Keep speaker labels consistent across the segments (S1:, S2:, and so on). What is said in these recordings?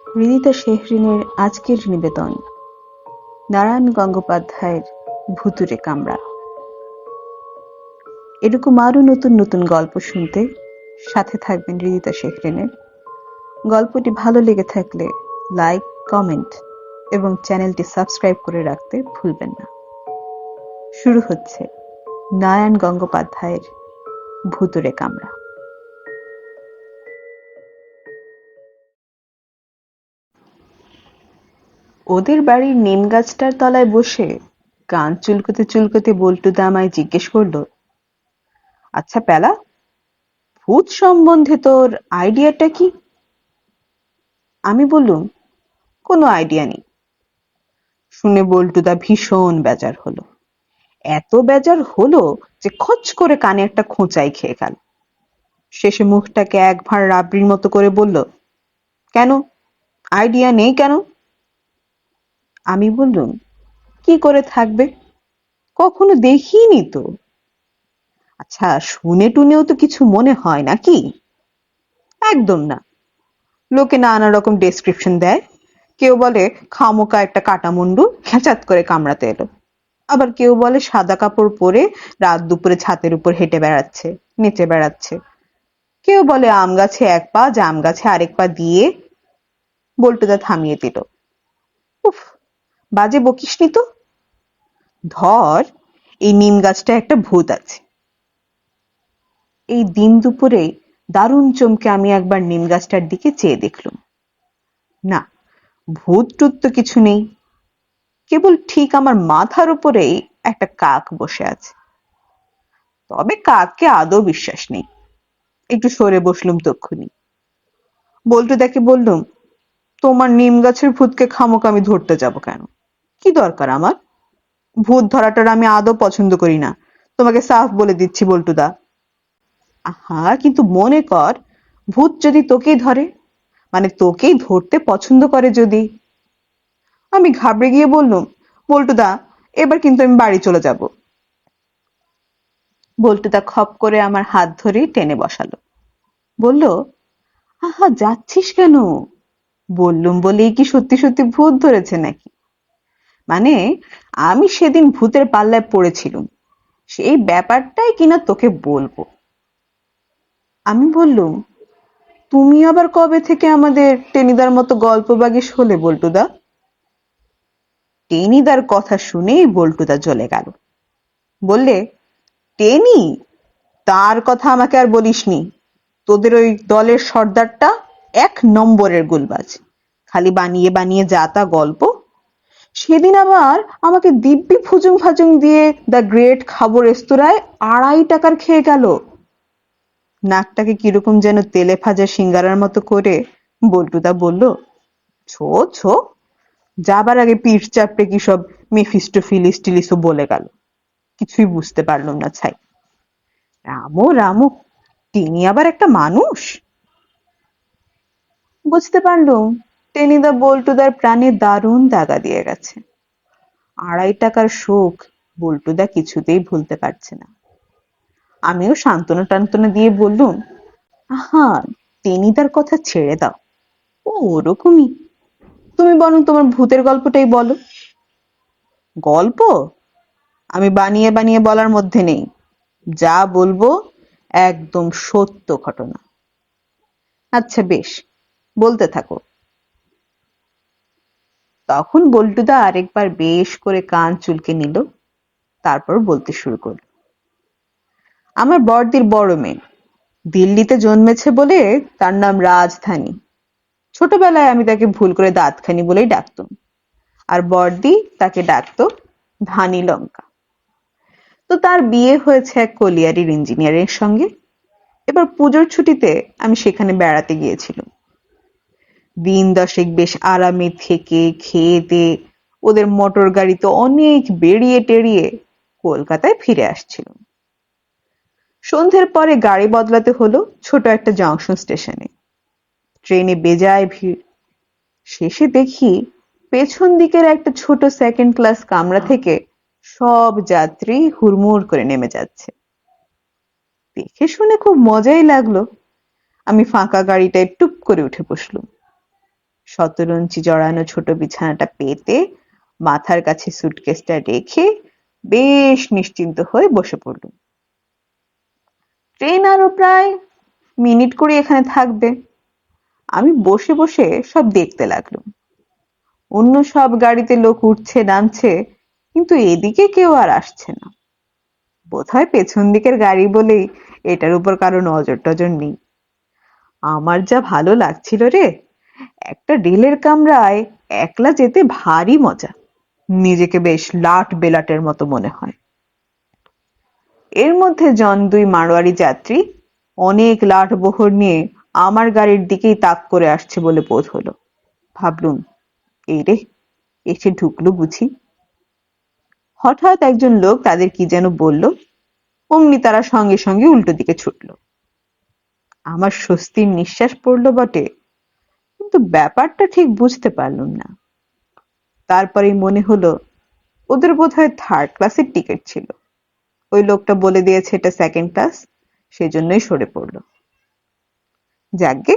S1: হৃদিতা শেহরিনের আজকের নিবেদন নারায়ণ গঙ্গোপাধ্যায়ের ভুতুড়ে কামরা। এরকম আরো নতুন নতুন গল্প শুনতে সাথে থাকবেন হৃদিতা শেহরিনের। গল্পটি ভালো লেগে থাকলে লাইক, কমেন্ট এবং চ্যানেলটি সাবস্ক্রাইব করে রাখতে ভুলবেন না। শুরু হচ্ছে নারায়ণ গঙ্গোপাধ্যায়ের ভুতুড়ে কামরা। ওদের বাড়ির নিম গাছটার তলায় বসে কান চুলকোতে চুলকোতে বল্টুদা আমায় জিজ্ঞেস করলো, আচ্ছা প্যালা, ভূত সম্বন্ধে তোর আইডিয়াটা কি? আমি বললুম, কোনো আইডিয়া নেই। শুনে বল্টুদা ভীষণ বেজার হলো। এত বেজার হলো যে খচ করে কানে একটা খোঁচাই খেয়ে গেল। শেষে মুখটাকে এক ভাঁড় রাবড়ির মতো করে বলল, কেন, আইডিয়া নেই কেন? আমি বললুম, কি করে থাকবে, কখনো দেখিনি তো। আচ্ছা, শুনে টুনেও তো কিছু মনে হয় নাকি? একদম না। লোকে নানা রকম ডেসক্রিপশন দেয়। কেউ বলে খামোকা একটা কাটা মুন্ডু খেঁচাত করে কামড়াতে এলো। আবার কেউ বলে সাদা কাপড় পরে রাত দুপুরে ছাদের উপর হেঁটে বেড়াচ্ছে, নেচে বেড়াচ্ছে। কেউ বলে আম গাছে এক পা, জাম গাছে আরেক পা দিয়ে। বল্টুদা থামিয়ে দিল। উফ, বাজে বকিসনি তো। ধর, এই নিম গাছটা একটা ভূত আছে। এই দিন দুপুরে দারুণ চমকে আমি একবার নিম গাছটার দিকে চেয়ে দেখলুম। না, ভূত টুত তো কিছু নেই। কেবল ঠিক আমার মাথার উপরেই একটা কাক বসে আছে। তবে কাককে আদৌ বিশ্বাস নেই। একটু সরে বসলুম তক্ষুনি। বল্টুদাকে বললুম, তোমার নিম গাছের ভূতকে খামোক আমি ধরতে যাব কেন? কি দরকার আমার? ভূত ধরাটার আমি আদৌ পছন্দ করি না, তোমাকে সাফ বলে দিচ্ছি বল্টুদা। আহা, কিন্তু মনে কর, ভূত যদি তোকেই ধরে, মানে তোকেই ধরতে পছন্দ করে যদি। আমি ঘাবড়ে গিয়ে বললুম, বল্টুদা, এবার কিন্তু আমি বাড়ি চলে যাব। বল্টুদা খপ করে আমার হাত ধরে টেনে বসালো। বলল, আহা, যাচ্ছিস কেন? বললুম বলেই কি সত্যি সত্যি ভূত ধরেছে নাকি? মানে, আমি সেদিন ভূতের পাল্লায় পড়েছিলুম, সেই ব্যাপারটাই কিনা তোকে বলবো। আমি বললুম, তুমি আবার কবে থেকে আমাদের টেনিদার মতো গল্পবাগীশ হলে বল্টুদা? টেনিদার কথা শুনেই বল্টুদা জ্বলে গেল। বললে, টেনি? তার কথা আমাকে আর বলিসনি। তোদের ওই দলের সর্দারটা এক নম্বরের গুলবাজ। খালি বানিয়ে বানিয়ে যা তা গল্প। সেদিন আবার আমাকে দিব্যি ফুজুং ফাজুং দিয়ে দ্য গ্রেট খাবো রেস্তোরাঁয় 2.5 টাকার খেয়ে গেল। নাকটাকে কিরকম যেন তেলে ভাজা সিঙ্গারার মতো করে বল্টুদা বলল, ছো ছো, যাবার আগে পিঠ চাপড়ে কি সব মেফিস্টোফিলিস টিলিসও বলে গেল। কিছুই বুঝতে পারলাম না ছাই। রামু রামু, তিনি আবার একটা মানুষ। বুঝতে পারলুম টেনিদা বল্টুদার প্রাণে দারুণ দাগা দিয়ে গেছে। 2.5 টাকার সুখ বল্টুদা কিছুতেই ভুলতে পারছে না। আমিও সান্ত্বনা টান্তনা দিয়ে বললুম, আহা, টেনিদার কথা ছেড়ে দাও, ও ওরকমই। তুমি বরং তোমার ভূতের গল্পটাই বলো। গল্প আমি বানিয়ে বানিয়ে বলার মধ্যে নেই। যা বলবো একদম সত্য ঘটনা। আচ্ছা বেশ, বলতে থাকো। তখন বল্টুদা আরেকবার বেশ করে কান চুলকে নিল, তারপর বলতে শুরু করল। আমার বড়দির বড় মেয়ে দিল্লিতে জন্মেছে বলে তার নাম রাজধানী। ছোটবেলায় আমি তাকে ভুল করে দাঁতখানি বলেই ডাকতুম, আর বড়দি তাকে ডাকতো ধানী লঙ্কা। তো তার বিয়ে হয়েছে এক কলিয়ারির ইঞ্জিনিয়ারের সঙ্গে। এবার পুজোর ছুটিতে আমি সেখানে বেড়াতে গিয়েছিলাম। দিন দশেক বেশ আরামে থেকে খেয়ে দিয়ে ওদের মোটর গাড়িতে অনেক বেরিয়ে টেরিয়ে কলকাতায় ফিরে আসছিল। সন্ধ্যের পরে গাড়ি বদলাতে হলো ছোট একটা জংশন স্টেশনে। ট্রেনে বেজায় ভিড়। শেষে দেখি পেছন দিকের একটা ছোট সেকেন্ড ক্লাস কামরা থেকে সব যাত্রী হুড়মুড় করে নেমে যাচ্ছে। দেখে শুনে খুব মজাই লাগলো। আমি ফাঁকা গাড়িটায় টুপ করে উঠে বসলুম। শতরঞ্চি জড়ানো ছোট বিছানাটা পেতে মাথার কাছে সুটকেসটা রেখে বেশ নিশ্চিন্ত হয়ে বসে পড়লুম। ট্রেন আরো প্রায় মিনিট করে এখানে থাকবে। আমি বসে বসে সব দেখতে লাগলুম। অন্য সব গাড়িতে লোক উঠছে নামছে, কিন্তু এদিকে কেউ আর আসছে না। বোধহয় পেছন দিকের গাড়ি বলেই এটার উপর কারো নজর টজর নেই। আমার যা ভালো লাগছিল রে, একটা রেলের কামরায় একলা যেতে ভারী মজা। নিজেকে বেশ লাট বেলাটের মতো মনে হয়। এর মধ্যে জন দুই মারোয়ারি যাত্রী অনেক লাট বহর নিয়ে আমার গাড়ির দিকেই তাক করে আসছে বলে বোধ হলো। ভাবলুম, এই রে, এসে ঢুকলো বুঝি। হঠাৎ একজন লোক তাদের কি যেন বলল, অমনি তারা সঙ্গে সঙ্গে উল্টো দিকে ছুটল। আমার স্বস্তির নিঃশ্বাস পড়লো বটে, কিন্তু ব্যাপারটা ঠিক বুঝতে পারলুম না। তারপরেই মনে হলো ওদের বোধহয় থার্ড ক্লাসের টিকিট ছিল। ওই লোকটা বলে দিয়েছে এটা সেকেন্ড ক্লাস, সেজন্যই সরে পড়লো। যাকগে,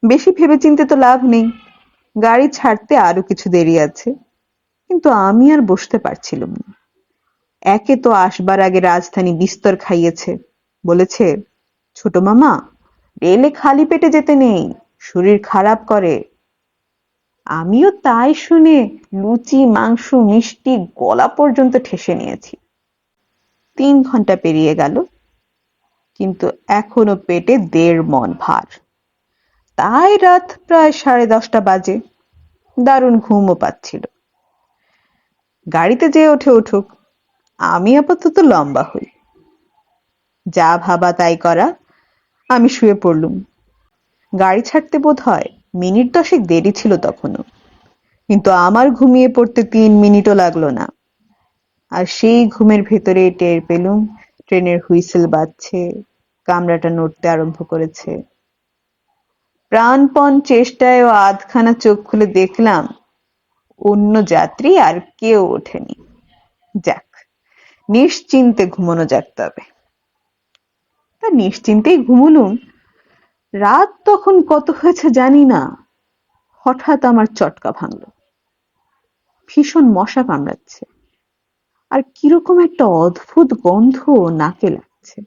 S1: বেশি ভেবেচিন্তে তো লাভ নেই। গাড়ি ছাড়তে আরো কিছু দেরি আছে। কিন্তু আমি আর বসতে পারছিলাম না। একে তো আসবার আগে রাজধানী বিস্তর খাইয়েছে, বলেছে, ছোট মামা, রেলে খালি পেটে যেতে নেই, শরীর খারাপ করে। আমিও তাই শুনে লুচি মাংস মিষ্টি গলা পর্যন্ত ঠেসে নিয়েছি। 3 ঘন্টা পেরিয়ে গেল, কিন্তু এখনো পেটে 1.5 মণ ভার। তাই রাত প্রায় 10:30 বাজে। দারুণ ঘুমও পাচ্ছিল। গাড়িতে যে ওঠে উঠুক, আমি আপাতত লম্বা হই। যা ভাবা তাই করা, আমি শুয়ে পড়লুম। গাড়ি ছাড়তে বোধ হয় মিনিট 10 দেরি ছিল তখনও, কিন্তু আমার ঘুমিয়ে পড়তে 3 মিনিটও লাগলো না। আর সেই ঘুমের ভেতরে টের পেলুম ট্রেনের হুইসেল বাজছে, কামরাটা নড়তে আরম্ভ করেছে। প্রাণপণ চেষ্টায়ও আধখানা চোখ খুলে দেখলাম অন্য যাত্রী আর কেউ ওঠেনি। যাক, নিশ্চিন্তে ঘুমানো যাক তবে। তা নিশ্চিন্তেই ঘুমুলুম। রাত তখন কত হয়েছে জানি না, হঠাৎ আমার চটকা ভাঙলো। ভীষণ মশা কামড়াচ্ছে, আর কিরকম একটা অদ্ভুত গন্ধ নাকে লাগছে।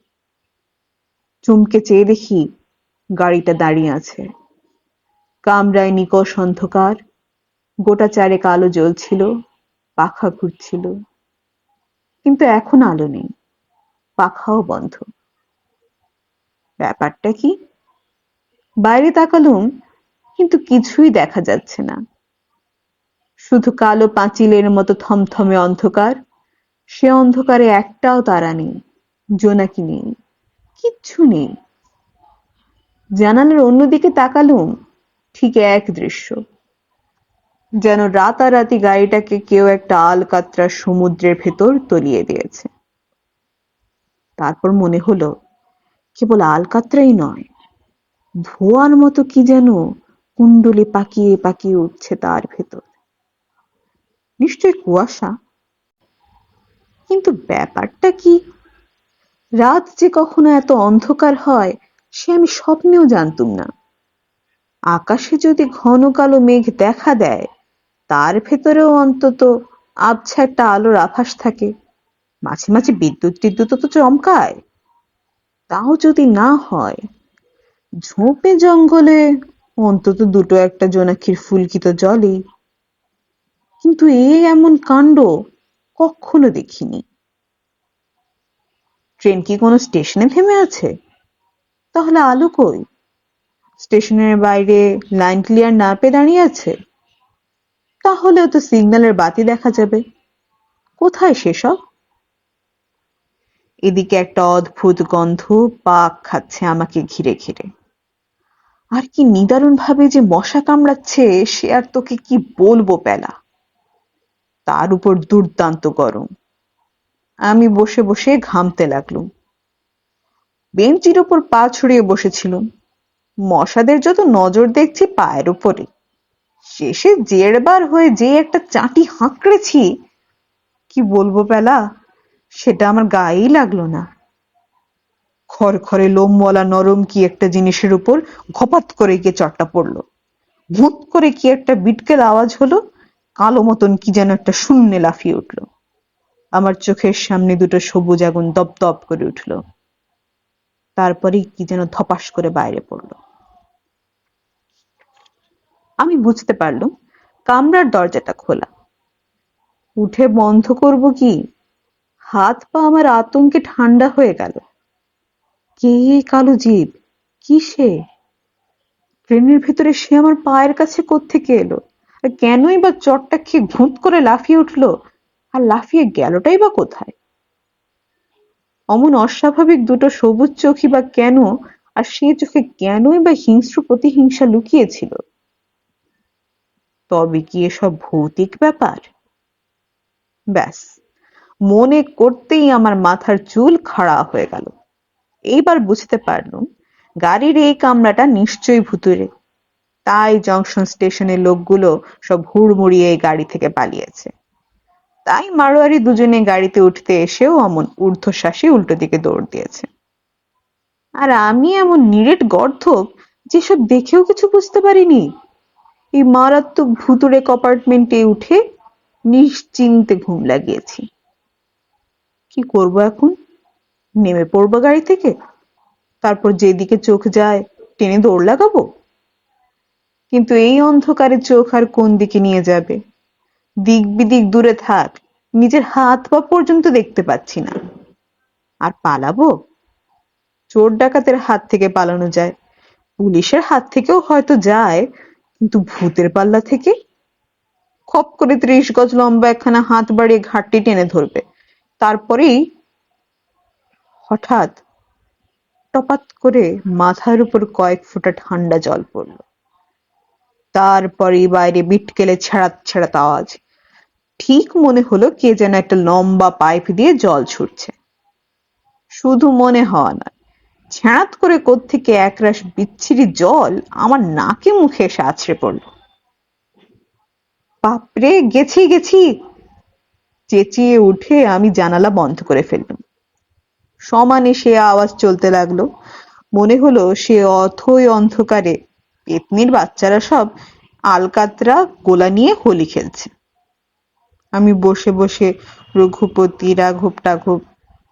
S1: চমকে চেয়ে দেখি গাড়িটা দাঁড়িয়ে আছে। কামরায় নিকষ অন্ধকার, গোটা চারেক আলো জ্বলছিল, পাখা ঘুরছিল। কিন্তু এখন আলো নেই, পাখাও বন্ধ। ব্যাপারটা কি? বাইরে তাকালুম, কিন্তু কিছুই দেখা যাচ্ছে না। শুধু কালো পাঁচিলের মতো থমথমে অন্ধকার। সে অন্ধকারে একটাও তারা নেই, জোনাকি নেই, কিচ্ছু নেই। জানালার অন্যদিকে তাকালুম, ঠিক এক দৃশ্য। যেন রাতারাতি গাড়িটাকে কেউ একটা আলকাতরা সমুদ্রের ভেতর তলিয়ে দিয়েছে। তারপর মনে হলো কেবল আলকাতরাই নয়, ধোঁয়ার মতো কি যেন কুণ্ডলে পাকিয়ে পাকিয়ে উঠছে তার ভেতর। নিশ্চয় কুয়াশা। কিন্তু ব্যাপারটা কি? রাত যে কখনো এত অন্ধকার হয় সে আমি স্বপ্নেও জানতুম না। আকাশে যদি ঘন কালো মেঘ দেখা দেয়, তার ভেতরেও অন্তত আবছা একটা আলোর আভাস থাকে। মাঝে মাঝে বিদ্যুৎ টিদ্যুৎ তো চমকায়। তাও যদি না হয়, ঝোপে জঙ্গলে অন্তত দুটো একটা জোনাকির ফুলকি তো জ্বলে। কিন্তু এমন কাণ্ড কখনো দেখিনি। ট্রেন কি কোনো স্টেশনে থেমে আছে? তাহলে আলো কই? স্টেশনের বাইরে লাইন ক্লিয়ার না পেয়ে দাঁড়িয়ে আছে? তাহলেও তো সিগন্যালের বাতি দেখা যাবে। কোথায় সেসব? এদিকে একটা অদ্ভুত গন্ধ পাক খাচ্ছে আমাকে ঘিরে ঘিরে। আর কি নিদারুণ ভাবে যে মশা কামড়াচ্ছে সে আর তোকে কি বলবো পেলা। তার উপর দুর্দান্ত গরম। আমি বসে বসে ঘামতে লাগলুম। বেঞ্চির উপর পা ছড়িয়ে বসেছিলুম। মশাদের যত নজর দেখছি পায়ের উপরে। শেষে জেরবার হয়ে যে একটা চাটি হাঁকড়েছি, কি বলবো পেলা, সেটা আমার গায়েই লাগলো না। খড়খড়ে লোমওয়ালা নরম কি একটা জিনিসের উপর ঘপাত করে গিয়ে চটটা পড়লো। ভুত করে কি একটা বিটকেল আওয়াজ হলো, কালো মতন কি যেন একটা শূন্যে লাফিয়ে উঠল। আমার চোখের সামনে দুটো সবুজ আগুন দপদপ করে উঠল, তারপরেই কি যেন ধপাস করে বাইরে পড়ল। আমি বুঝতে পারলুম কামরার দরজাটা খোলা। উঠে বন্ধ করব কি, হাত পা আমার আতঙ্কে ঠান্ডা হয়ে গেল। কে এই কালো জীব? কি সে? ট্রেনের ভেতরে সে আমার পায়ের কাছে কোত্থেকে এলো? আর কেনই বা চটটা খেয়ে ঘুঁত করে লাফিয়ে উঠলো? আর লাফিয়ে গেলটাই বা কোথায়? অমন অস্বাভাবিক দুটো সবুজ চোখই বা কেন? আর সে চোখে কেনই বা হিংস্র প্রতিহিংসা লুকিয়েছিল? তবে কি এসব ভৌতিক ব্যাপার? ব্যাস, মনে করতেই আমার মাথার চুল খাড়া হয়ে গেল। এইবার বুঝতে পারলুম গাড়ির এই কামরাটা নিশ্চয়ই ভুতুড়ে, তাই জংশন স্টেশনের লোকগুলো সব হুড়মুড়িয়ে এই গাড়ি থেকে পালিয়েছে। তাই মারোয়ারি দুজনে গাড়িতে উঠতে এসেও অমন ঊর্ধ্বশ্বাসে উল্টো দিকে দৌড় দিয়েছে। আর আমি এমন নিরেট গর্ধব যেসব দেখেও কিছু বুঝতে পারিনি। এই মারাত্মক ভুতুড়ে কম্পার্টমেন্টে উঠে নিশ্চিন্তে ঘুম লাগিয়েছি। কি করব এখন? নেমে পড়বো গাড়ি থেকে, তারপর যেদিকে চোখ যায় টেনে দৌড় লাগাবো? কিন্তু এই অন্ধকারে চোখ আর কোন দিকে নিয়ে যাবে? দিক বিদিক দূরে থাক, নিজের হাত পা পর্যন্ত দেখতে পাচ্ছি না। আর পালাবো? চোর ডাকাতের হাত থেকে পালানো যায়, পুলিশের হাত থেকেও হয়তো যায়, কিন্তু ভূতের পাল্লা থেকে? খপ করে ৩০ গজ লম্বা একখানা হাত বাড়িয়ে ঘাটটি টেনে ধরবে, তারপরেই হঠাৎ টপাত করে মাথার উপর কয়েক ফোঁটা ঠান্ডা জল পড়ল। তারপরেই বাইরে বিটকেলে ছ্যাড়াত ছ্যাড়াত আওয়াজ। ঠিক মনে হলো কে যেন একটা লম্বা পাইপ দিয়ে জল ছুটছে। শুধু মনে হওয়া নয়, ছ্যাঁত করে কোত্থেকে একরাশ বিচ্ছিরি জল আমার নাকে মুখে এসে আছড়ে পড়ল। বাপরে, গেছি গেছি! চেঁচিয়ে উঠে আমি জানালা বন্ধ করে ফেললুম। সমানে সে আওয়াজ চলতে লাগলো। মনে হলো সে অথই অন্ধকারে পেত্নির বাচ্চারা সব আলকাতরা গোলা নিয়ে হোলি খেলছে। আমি বসে বসে রঘুপতি, রাঘব টাঘব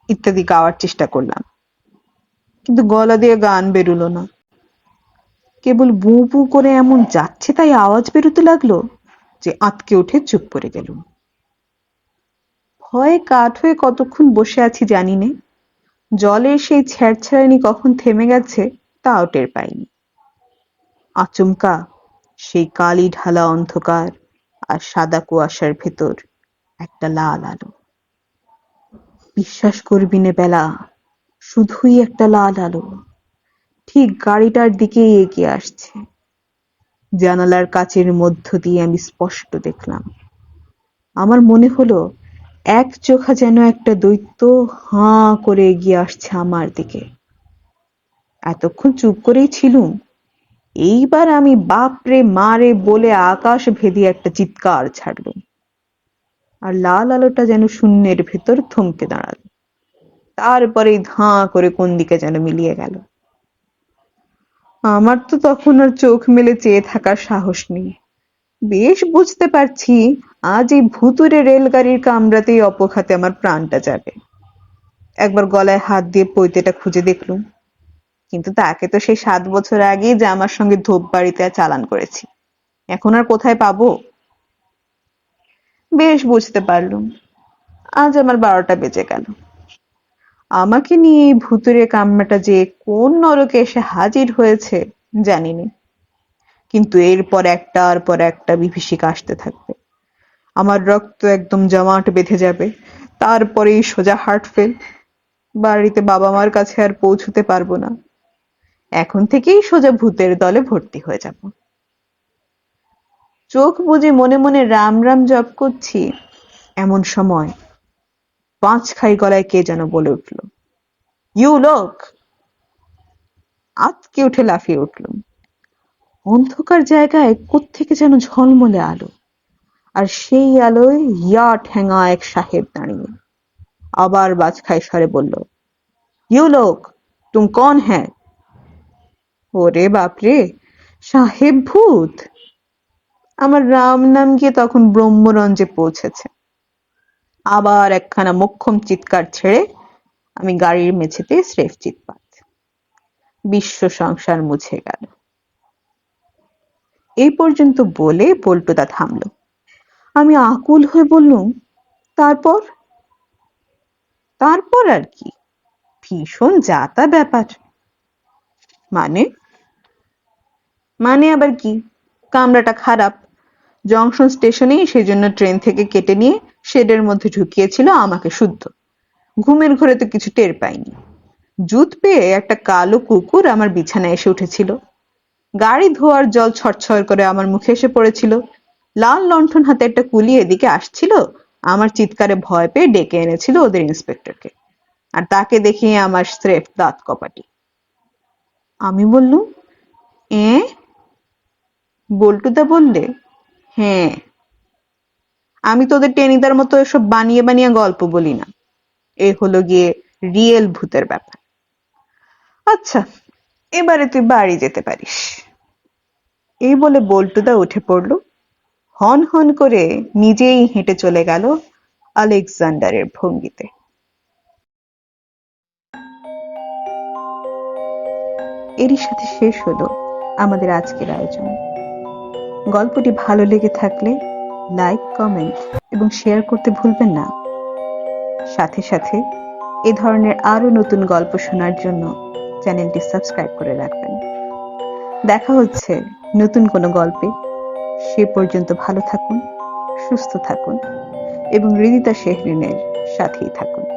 S1: ইত্যাদি গাওয়ার চেষ্টা করলাম, কিন্তু গলা দিয়ে গান বেরুলো না। কেবল বু বু করে এমন যাচ্ছে তাই আওয়াজ বেরোতে লাগলো যে আঁতকে উঠে চুপ করে গেলুম। ভয়ে কাঠ হয়ে কতক্ষণ বসে আছি জানি নে। জলের সেই ছ্যাঁড়ছ্যাঁড়ানি কখন থেমে গেছে তাও টের পাইনি। আচমকা সেই কালি ঢালা অন্ধকার আর সাদা কুয়াশার ভেতর একটা লাল আলো। বিশ্বাস করবি নে বেলা, শুধুই একটা লাল আলো ঠিক গাড়িটার দিকেই এগিয়ে আসছে। জানালার কাচের মধ্য দিয়ে আমি স্পষ্ট দেখলাম। আমার মনে হলো এক চোখা যেন একটা দৈত্য হাঁ করে এগিয়ে আসছে আমার দিকে। এতক্ষণ চুপ করেই ছিলুম, এইবার আমি বাপরে মারে বলে আকাশ ভেদি একটা চিৎকার ছাড়লুম। আর লাল আলোটা যেন শূন্যের ভেতর থমকে দাঁড়ালো, তারপরেই ধাঁ করে কোন দিকে যেন মিলিয়ে গেল। আমার তো তখন আর চোখ মেলে চেয়ে থাকার সাহস নেই। বেশ বুঝতে পারছি আজ এই ভুতুড়ে রেলগাড়ির কামরাতেই অপঘাতে আমার প্রাণটা যাবে। একবার গলায় হাত দিয়ে পৈতেটা খুঁজে দেখলুম, কিন্তু তাকে তো সেই ৭ বছর আগেই যে আমার সঙ্গে ধোপবাড়িতে চালান করেছি, এখন আর কোথায় পাবো? বেশ বুঝতে পারলুম আজ আমার ১২টা বেজে গেল। আমাকে নিয়ে এই ভুতুড়ে কামরাটা যে কোন নরকে এসে হাজির হয়েছে জানি নে, কিন্তু এরপর একটার পর একটা বিভীষিকা আসতে থাকবে। আমার রক্ত একদম জমাট বেঁধে যাবে, তারপরেই সোজা হার্ট ফেল। বাড়িতে বাবা মার কাছে আর পৌঁছতে পারবো না। এখন থেকেই সোজা ভূতের দলে ভর্তি হয়ে যাব। চোখ বুজে মনে মনে রাম রাম জপ করছি, এমন সময় পাঁচখাই গলায় কে যেন বলে উঠল, ইউ লোক! আঁতকে উঠে লাফিয়ে উঠলুম। অন্ধকার জায়গায় কোত্থেকে যেন ঝলমলে আলো, আর সেই আলোয় ইয়া ঠেঙা এক সাহেব দাঁড়িয়ে। আবার বাজখাই স্বরে বলল, ইউ লোক, তুম কন হ্যাঁ? ওরে বাপরে, সাহেব ভূত! আমার রাম নাম গিয়ে তখন ব্রহ্মরঞ্জে পৌঁছেছে। আবার একখানা মোক্ষম চিৎকার ছেড়ে আমি গাড়ির মেঝেতে স্রেফ চিৎপাত। বিশ্ব সংসার মুছে গেল। এই পর্যন্ত বলে পল্টুদা থামল। আমি আকুল হয়ে বললুম, তারপর? তারপর আর কি, ভীষণ যাতা ব্যাপার। মানে? মানে আবার কি, কামরাটা খারাপ। জংশন স্টেশনেই সেজন্য ট্রেন থেকে কেটে নিয়ে শেডের মধ্যে ঢুকিয়েছিল আমাকে শুদ্ধ। ঘুমের ঘোরে তো কিছু টের পাইনি। জুত পেয়ে একটা কালো কুকুর আমার বিছানায় এসে উঠেছিল। গাড়ি ধোয়ার জল ছটছট করে আমার মুখে এসে পড়েছিল। লাল লণ্ঠন হাতে একটা কুলি এদিকে আসছিল, আমার চিৎকারে ভয় পেয়ে ডেকে এনেছিল ওদের ইন্সপেক্টরকে। আর তাকে দেখিয়ে আমার স্রেফ দাঁত কপাটি। আমি বললুম, এ? বল্টুদা বললে, হ্যাঁ। আমি তোদের টেনিদার মতো এসব বানিয়ে বানিয়ে গল্প বলি না। এ হলো গিয়ে রিয়েল ভূতের ব্যাপার। আচ্ছা, এবারে তুই বাড়ি যেতে পারিস। এই বলে বল্টুদা উঠে পড়ল। হন হন করে নিজেই হেঁটে চলে গেল আলেকজান্ডারের ভঙ্গিতে। এরই সাথে শেষ হলো আমাদের আজকের আয়োজন। গল্পটি ভালো লেগে থাকলে লাইক, কমেন্ট এবং শেয়ার করতে ভুলবেন না। সাথে সাথে এ ধরনের আরো নতুন গল্প শোনার জন্য চ্যানেলটি সাবস্ক্রাইব করে রাখবেন। দেখা হচ্ছে নতুন কোনো গল্পে। সে পর্যন্ত ভালো থাকুন, সুস্থ থাকুন এবং হৃদিতা শেহরিনের সাথেই থাকুন।